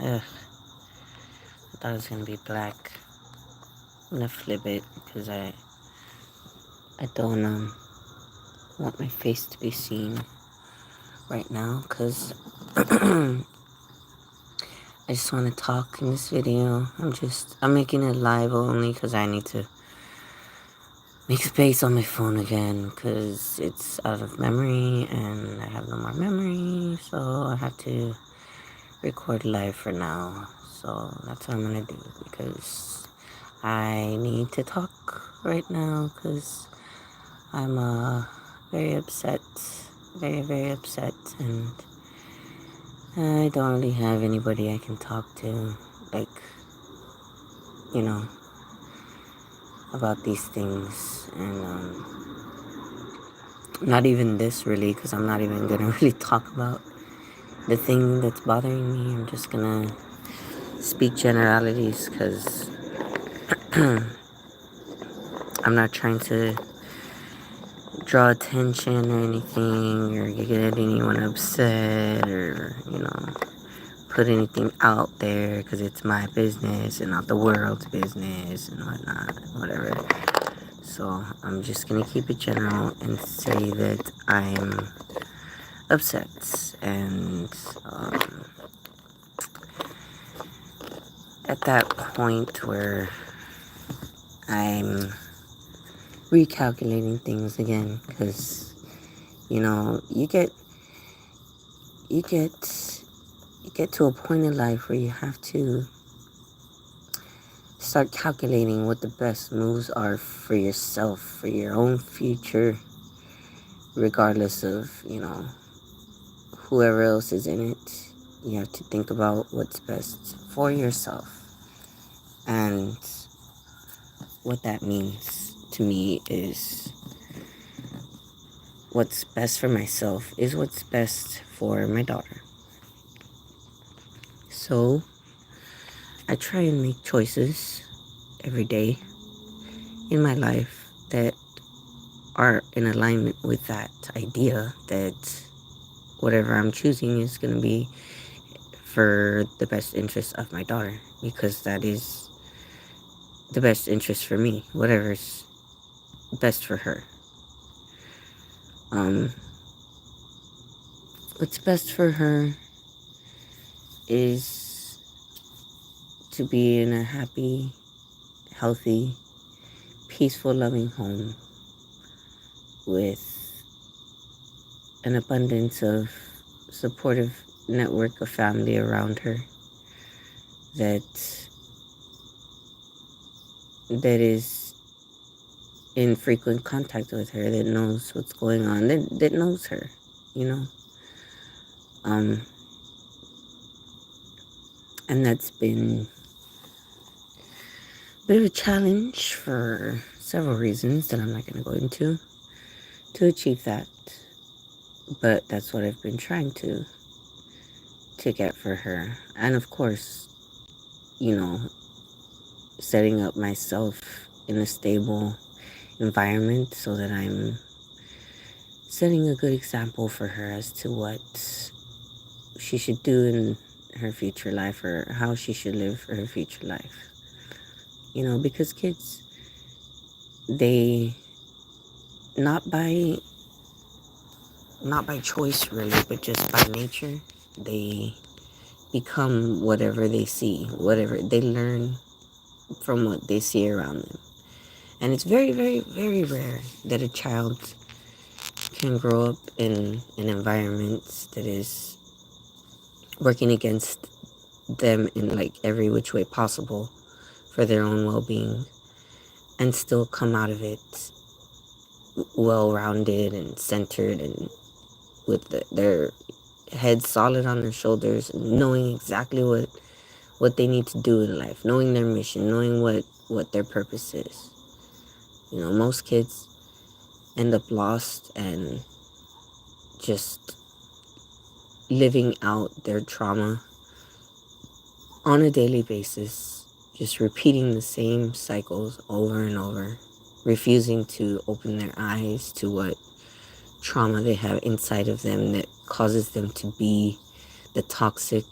Ugh, I thought it was gonna be black. I'm gonna flip it because I don't want my face to be seen right now because I just want to talk in this video. I'm making it live only because I need to make space on my phone again because it's out of memory and I have no more memory, so I have to record live for now. So that's what I'm gonna do because I need to talk right now because I'm very upset, very upset, and I don't really have anybody I can talk to, like, you know, about these things, and not even this really, because I'm not even gonna really talk about the thing that's bothering me. I'm just gonna speak generalities, because I'm not trying to draw attention or anything, or get anyone upset, or, put anything out there, because it's my business and not the world's business and whatnot, whatever. So I'm just gonna keep it general and say that I'm upset, and at that point where I'm recalculating things again, because you get to a point in life where you have to start calculating what the best moves are for yourself, for your own future, regardless of, whoever else is in it. You have to think about what's best for yourself. And what that means to me is what's best for myself is what's best for my daughter. So I try and make choices every day in my life that are in alignment with that idea that whatever I'm choosing is going to be for the best interest of my daughter, because that is the best interest for me, whatever's best for her. What's best for her is to be in a happy, healthy, peaceful, loving home with an abundance of supportive network of family around her that is in frequent contact with her, that knows what's going on, that knows her, you know. And that's been a bit of a challenge for several reasons that I'm not going to go into to achieve that. But that's what I've been trying to get for her. And of course, setting up myself in a stable environment so that I'm setting a good example for her as to what she should do in her future life, or how she should live for her future life. Because kids, they, not by choice really, but just by nature, they become whatever they see, whatever they learn from what they see around them. And it's very, very, very rare that a child can grow up in an environment that is working against them in like every which way possible for their own well-being, and still come out of it well-rounded and centered, and with their head solid on their shoulders, knowing exactly what they need to do in life, knowing their mission, knowing what their purpose is. Most kids end up lost and just living out their trauma on a daily basis, just repeating the same cycles over and over, refusing to open their eyes to what trauma they have inside of them that causes them to be the toxic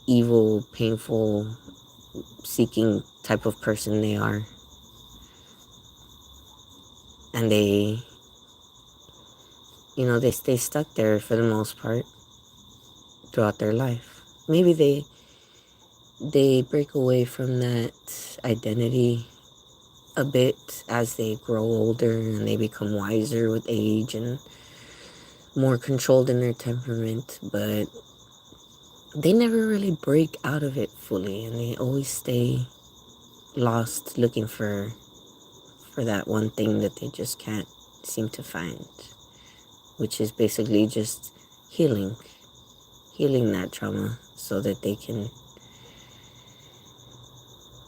evil, painful, seeking type of person they are. And they, they stay stuck there for the most part throughout their life. Maybe they break away from that identity a bit as they grow older and they become wiser with age and more controlled in their temperament, but they never really break out of it fully, and they always stay lost looking for that one thing that they just can't seem to find, which is basically just healing that trauma so that they can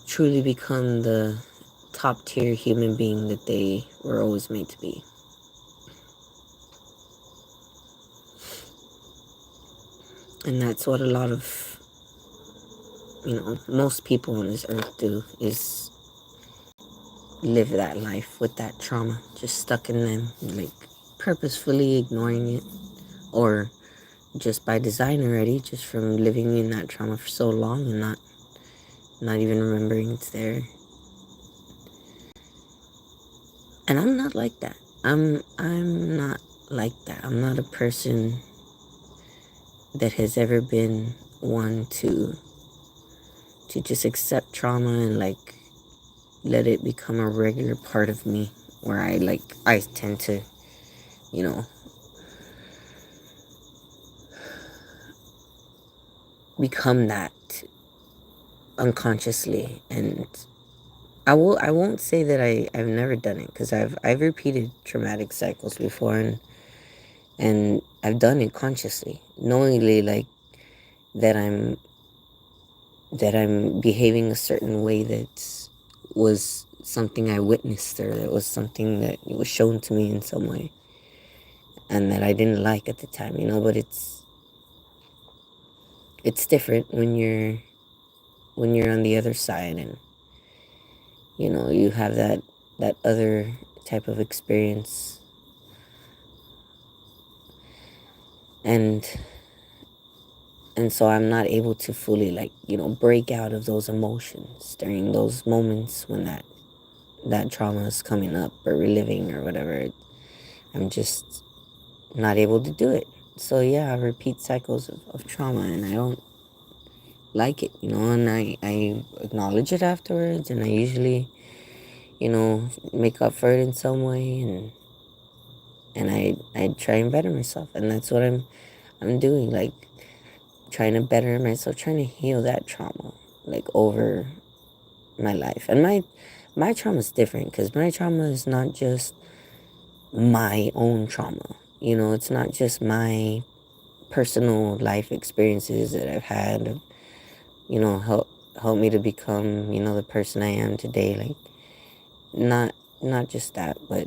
truly become the top tier human being that they were always made to be. And that's what a lot of, most people on this earth do, is live that life with that trauma just stuck in them, like purposefully ignoring it, or just by design already, just from living in that trauma for so long and not even remembering it's there. And I'm not like that. I'm not like that. I'm not a person that has ever been one to just accept trauma and like let it become a regular part of me, where I tend to, you know, become that unconsciously. And I won't say that I've never done it, because I've repeated traumatic cycles before, and I've done it consciously, knowingly, like that I'm behaving a certain way that was something I witnessed, or that was something that was shown to me in some way and that I didn't like at the time, but it's different when you're on the other side, and you have that other type of experience, and so I'm not able to fully, like, break out of those emotions during those moments when that trauma is coming up or reliving or whatever. I'm just not able to do it. So yeah, I repeat cycles of trauma, and I don't like it, and I acknowledge it afterwards, and I usually, make up for it in some way, and I try and better myself, and that's what I'm doing, like trying to better myself, trying to heal that trauma, like, over my life. And my trauma is different, because my trauma is not just my own trauma. It's not just my personal life experiences that I've had, help me to become, the person I am today. Like, not just that, but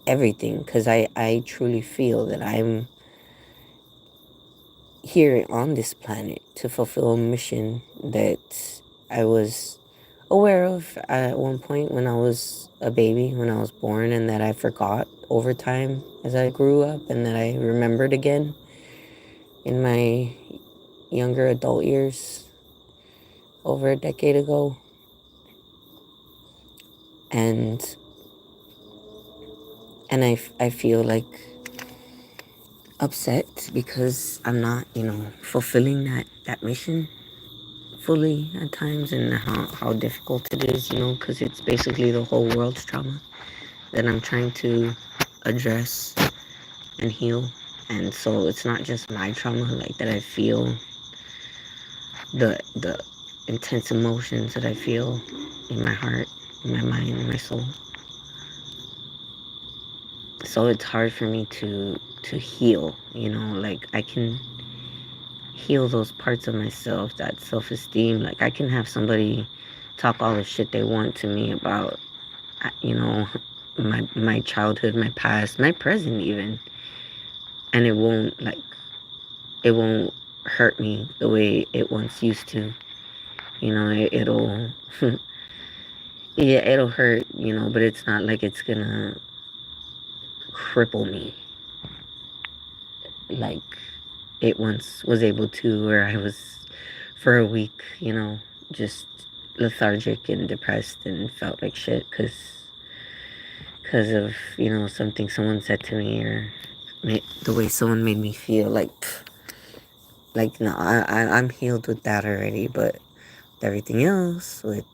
everything. Because I truly feel that I'm here on this planet to fulfill a mission that I was aware of at one point when I was a baby, when I was born, and that I forgot over time as I grew up, and that I remembered again in my younger adult years over a decade ago. And I feel like upset because I'm not, fulfilling that mission fully at times, and how difficult it is, because it's basically the whole world's trauma that I'm trying to address and heal. And so it's not just my trauma, like, that I feel the intense emotions that I feel in my heart, in my mind, in my soul. So it's hard for me to heal, like, I can heal those parts of myself, that self-esteem. Like, I can have somebody talk all the shit they want to me about, you know, my childhood, my past, my present even, and it won't hurt me the way it once used to. It'll yeah, it'll hurt, but it's not like it's gonna cripple me, like it once was able to, where I was for a week, you know, just lethargic and depressed and felt like shit because of, you know, something someone said to me, or the way someone made me feel. Like no, I'm healed with that already, but everything else, with,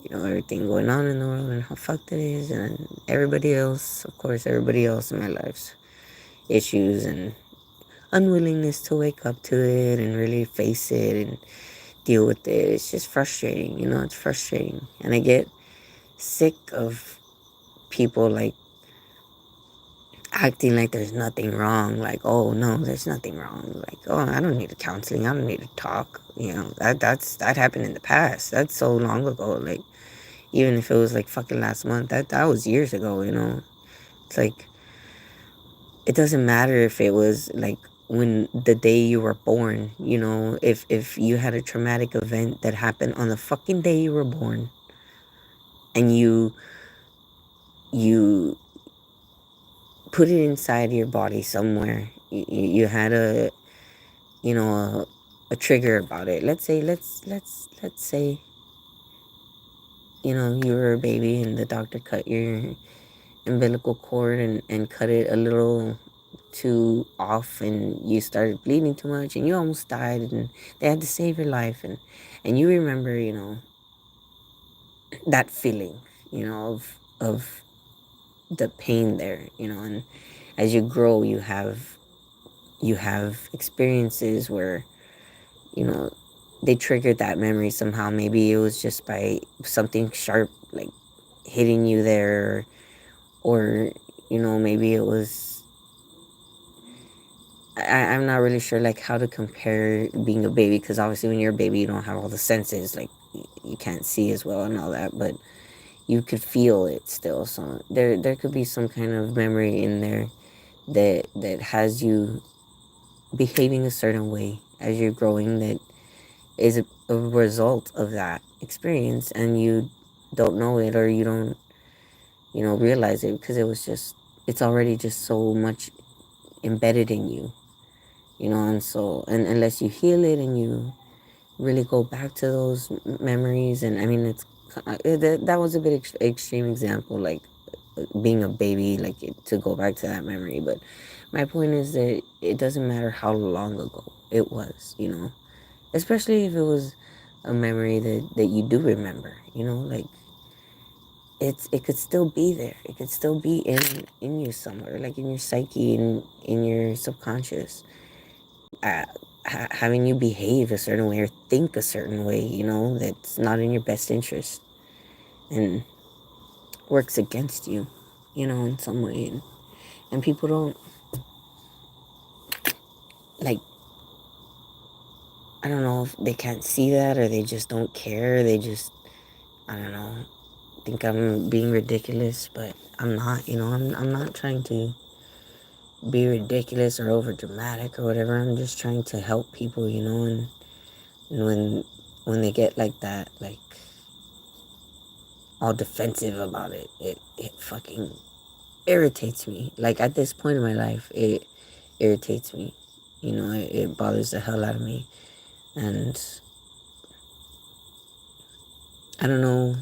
you know, everything going on in the world and how fucked it is, and everybody else, of course, everybody else in my life's issues and unwillingness to wake up to it and really face it and deal with it. It's just frustrating, you know, it's frustrating. And I get sick of people like acting like there's nothing wrong. Like, oh no, there's nothing wrong. Like, oh, I don't need a counseling. I don't need to talk. You know, that happened in the past. That's so long ago. Like, even if it was like fucking last month, that was years ago. You know, it's like it doesn't matter if it was like when the day you were born. You know, if you had a traumatic event that happened on the fucking day you were born, and you put it inside your body somewhere. You had a, you know, a trigger about it. Let's say, you know, you were a baby and the doctor cut your umbilical cord and cut it a little too off, and you started bleeding too much and you almost died, and they had to save your life, and you remember, you know, that feeling, you know, of the pain there, you know. And as you grow, you have experiences where, you know, they triggered that memory somehow. Maybe it was just by something sharp like hitting you there, or, you know, maybe it was, I'm not really sure like how to compare being a baby, because obviously when you're a baby you don't have all the senses, like you can't see as well and all that, but you could feel it still. So there could be some kind of memory in there that has you behaving a certain way as you're growing, that is a result of that experience, and you don't know it, or you don't, you know, realize it, because it was just, it's already just so much embedded in you, you know. And so, and unless you heal it and you really go back to those memories, and I mean, that was a bit extreme example, like being a baby, like to go back to that memory. But my point is that it doesn't matter how long ago it was, you know, especially if it was a memory that you do remember, you know, like it could still be there. It could still be in you somewhere, like in your psyche, in your subconscious, uh, having you behave a certain way or think a certain way, you know, that's not in your best interest and works against you, you know, in some way. And people don't, like, I don't know if they can't see that, or they just don't care. They just, I don't know, think I'm being ridiculous, but I'm not, you know. I'm not trying to be ridiculous or over dramatic or whatever. I'm just trying to help people, you know. And when they get like that, like all defensive about it, it fucking irritates me. Like at this point in my life, it irritates me. You know, it bothers the hell out of me. And I don't know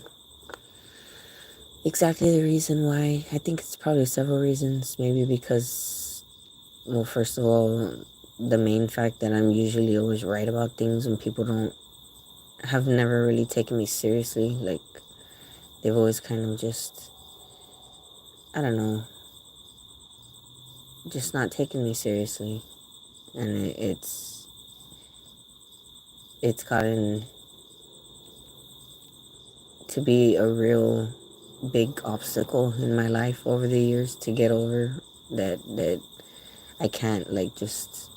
exactly the reason why. I think it's probably several reasons. Maybe because, well, first of all, the main fact that I'm usually always right about things, and people don't, have never really taken me seriously. Like, they've always kind of just, I don't know, just not taken me seriously. And it's gotten to be a real big obstacle in my life over the years to get over, that I can't like just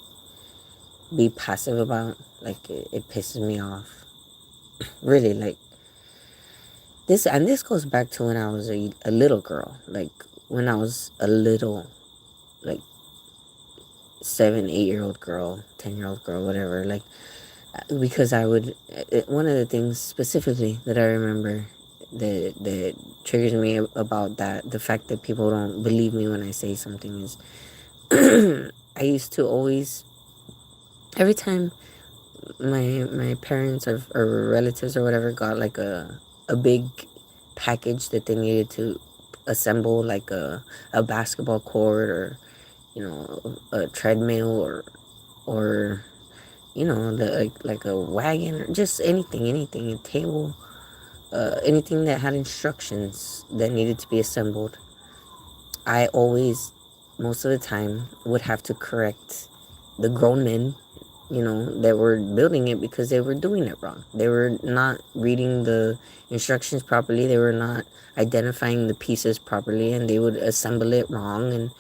be passive about. Like it pisses me off. Really, like this, and this goes back to when I was a little girl. Like when I was a little, like 7, 8 year old girl, 10 year old girl, whatever. Like because I would, one of the things specifically that I remember that triggers me about that, the fact that people don't believe me when I say something, is I used to always Every time my parents or relatives or whatever got like a big package that they needed to assemble, like a basketball court, or a treadmill, or like a wagon, or just anything, a table, anything that had instructions that needed to be assembled, I always, most of the time, would have to correct the grown men, that were building it, because they were doing it wrong. They were not reading the instructions properly. They were not identifying the pieces properly, and they would assemble it wrong, and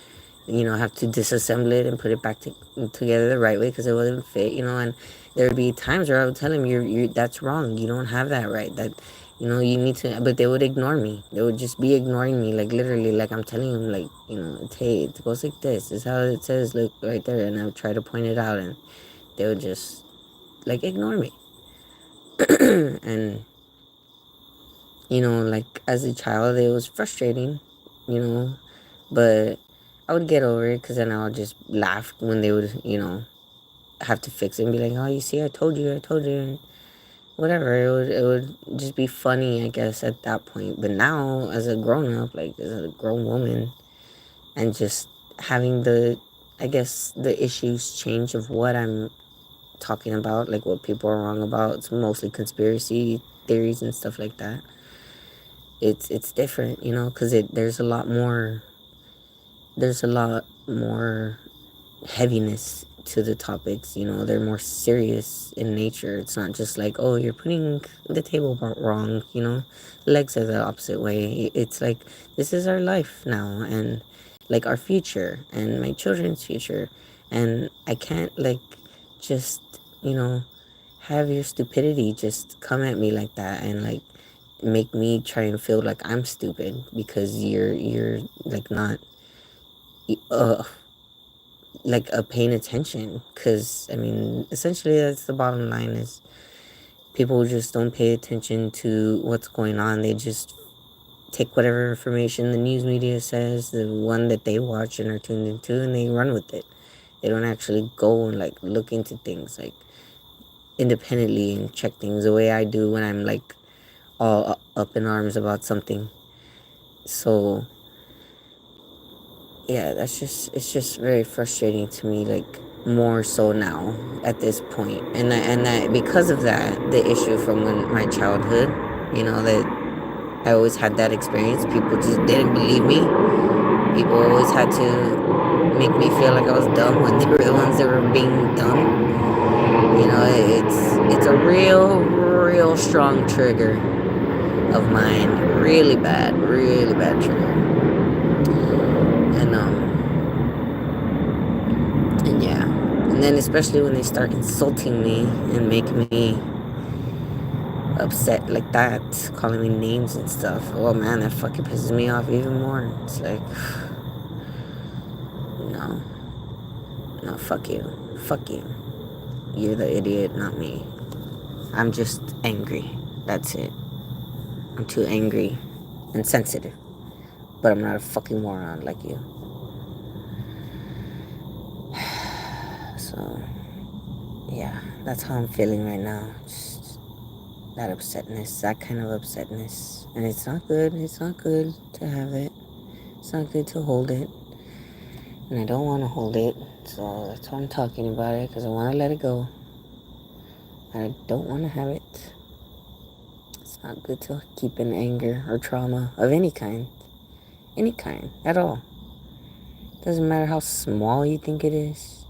have to disassemble it and put it back together the right way because it wasn't fit, and there would be times where I would tell them, you that's wrong. You don't have that right. That, you need to, but they would ignore me. They would just be ignoring me, like literally, like I'm telling them, like, hey, it goes like this. This is how it says, look right there. And I would try to point it out, and they would just like ignore me. And, like as a child, it was frustrating, but I would get over it, because then I would just laugh when they would, have to fix it and be like, oh, you see, I told you, and whatever. It would just be funny, I guess, at that point. But now, as a grown up, like as a grown woman, and just having I guess, the issues change of what I'm talking about, like what people are wrong about. It's mostly conspiracy theories and stuff like that. It's different, because there's a lot more heaviness to the topics. They're more serious in nature. It's not just like, oh, you're putting the table wrong, legs are the opposite way. It's like, this is our life now, and like our future and my children's future, and I can't like just have your stupidity just come at me like that, and like make me try and feel like I'm stupid because you're like not uh like paying attention. Because I mean, essentially, that's the bottom line, is people just don't pay attention to what's going on. They just take whatever information the news media says, the one that they watch and are tuned into, and they run with it. They don't actually go and like look into things like independently and check things the way I do when I'm like all up in arms about something. So yeah, it's just very frustrating to me, like more so now at this point. And because of that, the issue from my childhood, that I always had that experience. People just didn't believe me. People always had to make me feel like I was dumb when they were the ones that were being dumb. It's a real strong trigger of mine. Really bad trigger. And yeah. And then especially when they start insulting me and make me upset like that, calling me names and stuff. Oh man, that fucking pisses me off even more. It's like, no. No, fuck you. Fuck you. You're the idiot, not me. I'm just angry. That's it. I'm too angry and sensitive. But I'm not a fucking moron like you. So, yeah, that's how I'm feeling right now. Just that upsetness, that kind of upsetness. And it's not good. It's not good to have it. It's not good to hold it. And I don't want to hold it. So that's why I'm talking about it, because I want to let it go. I don't want to have it. It's not good to keep in anger or trauma of any kind. Any kind at all. Doesn't matter how small you think it is.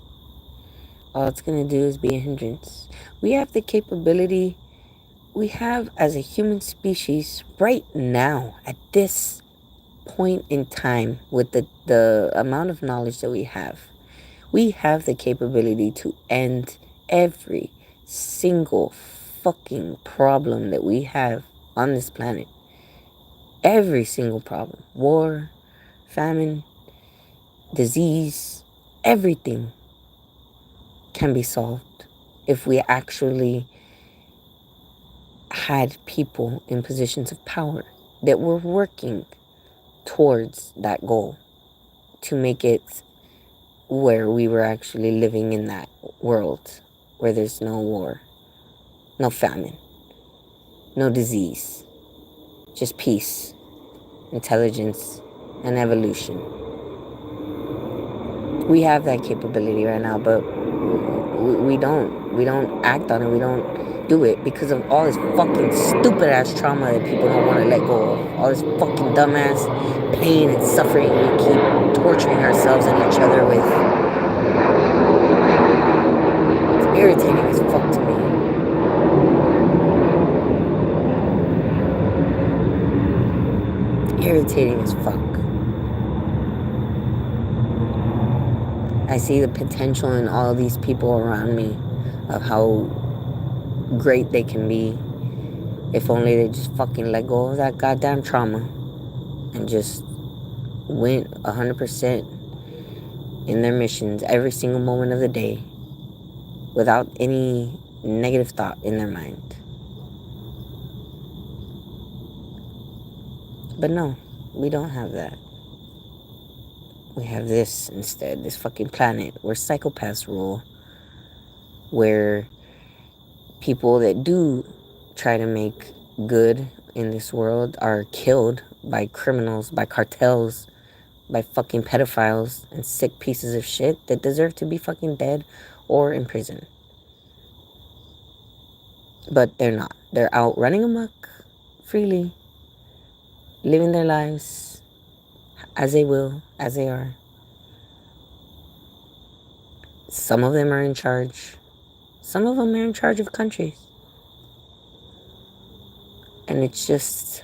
All it's going to do is be a hindrance. We have the capability, we have as a human species right now, at this point in time, with the amount of knowledge that we have the capability to end every single fucking problem that we have on this planet. Every single problem. War, famine, disease, everything can be solved if we actually had people in positions of power that were working towards that goal to make it where we were actually living in that world. where there's no war, no famine, no disease, just peace, intelligence, and evolution. We have that capability right now, but we don't act on it. We don't do it because of all this fucking stupid ass trauma that people don't want to let go of. All this fucking dumbass pain and suffering we keep torturing ourselves and each other with. It's irritating as fuck to me. Irritating as fuck. I see the potential in all of these people around me of how great they can be if only they just fucking let go of that goddamn trauma and just went 100% in their missions every single moment of the day without any negative thought in their mind. But no, we don't have that. We have this instead, this fucking planet where psychopaths rule, where people that do try to make good in this world are killed by criminals, by cartels, by fucking pedophiles and sick pieces of shit that deserve to be fucking dead or in prison. But they're not. They're out running amok freely, living their lives as they will, as they are. Some of them are in charge. Some of them are in charge of countries. And it's just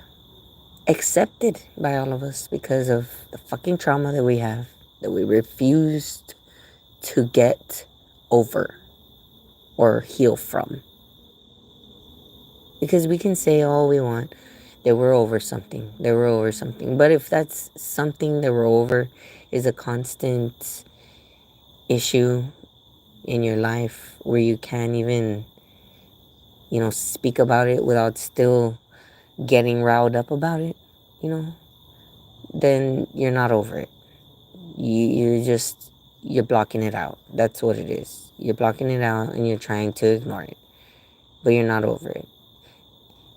accepted by all of us because of the fucking trauma that we have, that we refused to get over or heal from. Because we can say all we want that we're over something, that we're over something. But if that's something that we're over is a constant issue in your life where you can't even, speak about it without still getting riled up about it, then you're not over it. You're blocking it out. That's what it is. You're blocking it out and you're trying to ignore it, but you're not over it.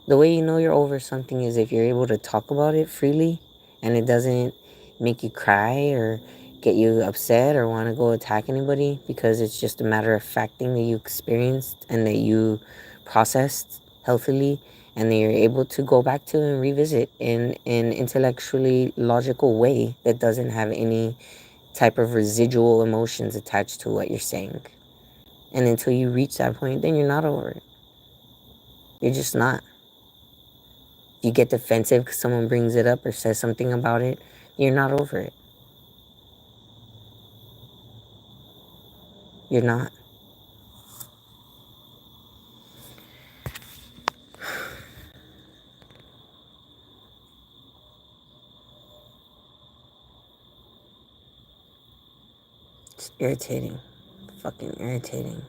The way you know you're over something is if you're able to talk about it freely and it doesn't make you cry or get you upset or want to go attack anybody, because it's just a matter of fact thing that you experienced and that you processed healthily, and that you're able to go back to and revisit in an intellectually logical way that doesn't have any type of residual emotions attached to what you're saying. And until you reach that point, then you're not over it. You're just not. You get defensive because someone brings it up or says something about it, you're not over it. You're not. It's irritating. Fucking irritating.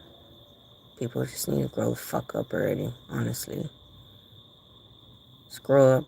People just need to grow the fuck up already, honestly. Just grow up.